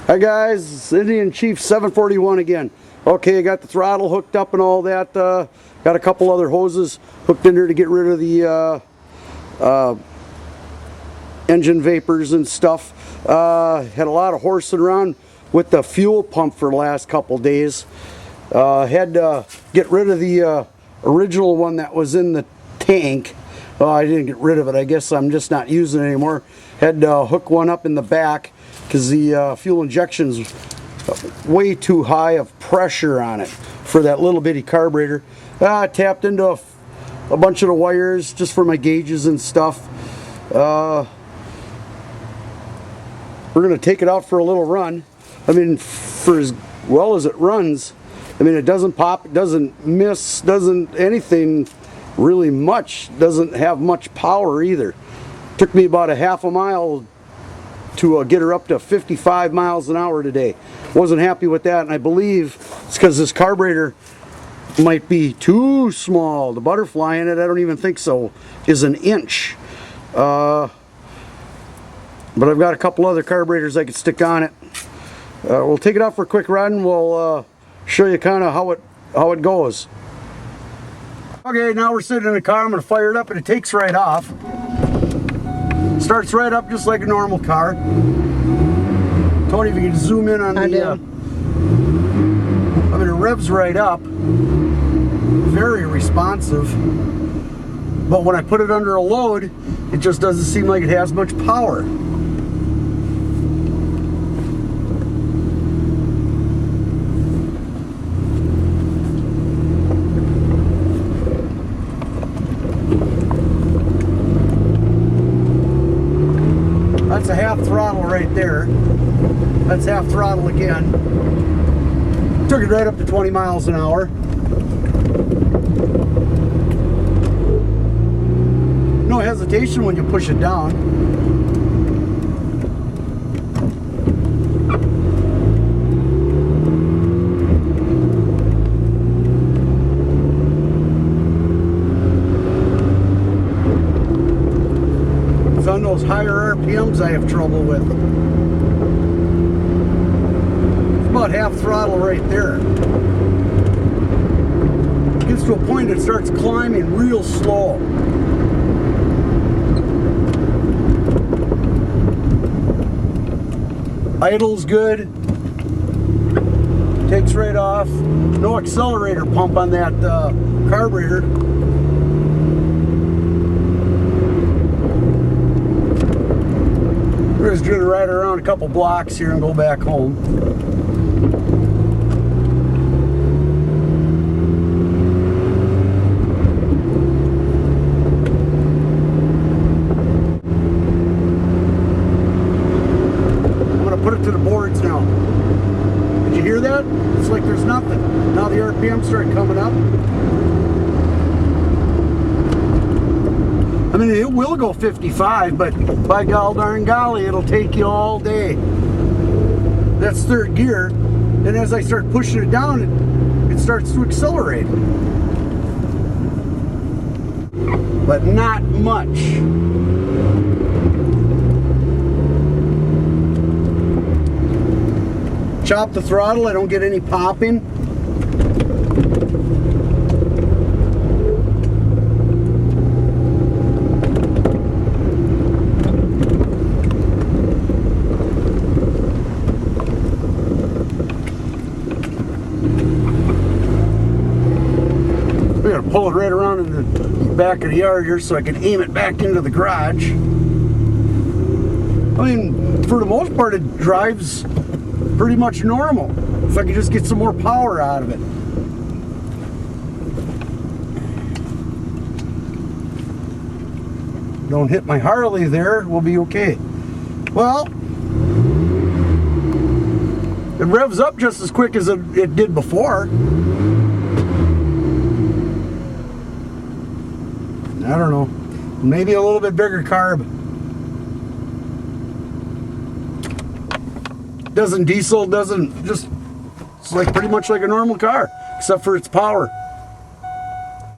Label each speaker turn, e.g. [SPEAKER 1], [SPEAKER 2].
[SPEAKER 1] Hi guys, it's Indian Chief 741 again. Okay, I got the throttle hooked up and all that. Got a couple other hoses hooked in there to get rid of the engine vapors and stuff. Had a lot of horsing around with the fuel pump for the last couple days. Had to get rid of the original one that was in the tank. I didn't get rid of it. I guess I'm just not using it anymore. Had to hook one up in the back because the fuel injection's way too high of pressure on it for that little bitty carburetor. I tapped into a bunch of the wires just for my gauges and stuff. We're going to take it out for a little run. I mean, for as well as it runs, I mean, it doesn't pop, it doesn't miss, doesn't anything really much, doesn't have much power either. Took me about a half a mile to get her up to 55 miles an hour today. Wasn't happy with that, and I believe it's because this carburetor might be too small. The butterfly in it, I don't even think so, is an inch. But I've got a couple other carburetors I could stick on it. We'll take it out for a quick run. We'll show you kind of how it goes. Okay, now we're sitting in the car. I'm going to fire it up, and it takes right off. Starts right up just like a normal car. Tony, if you can zoom in on the... I mean, it revs right up. Very responsive. But when I put it under a load, it just doesn't seem like it has much power. That's a half throttle right there. That's half throttle again. Took it right up to 20 miles an hour. No hesitation when you push it down. It's on those higher RPMs I have trouble with. It's about half throttle right there. It gets to a point it starts climbing real slow. Idle's good. Takes right off. No accelerator pump on that carburetor. We're just going to ride around a couple blocks here and go back home. Put it to the boards now. Did you hear that? It's like there's nothing. Now the RPM start coming up. I mean, it will go 55, but by gol darn golly, it'll take you all day. That's third gear. And as I start pushing it down, it starts to accelerate. But not much. Chop the throttle, I don't get any popping. We're gonna pull it right around in the back of the yard here so I can aim it back into the garage. I mean, for the most part, it drives pretty much normal. If I could just get some more power out of it. Don't hit my Harley there, we'll be okay. Well, it revs up just as quick as it did before. I don't know. Maybe a little bit bigger carb. Doesn't diesel, doesn't, just, it's like pretty much like a normal car, except for its power.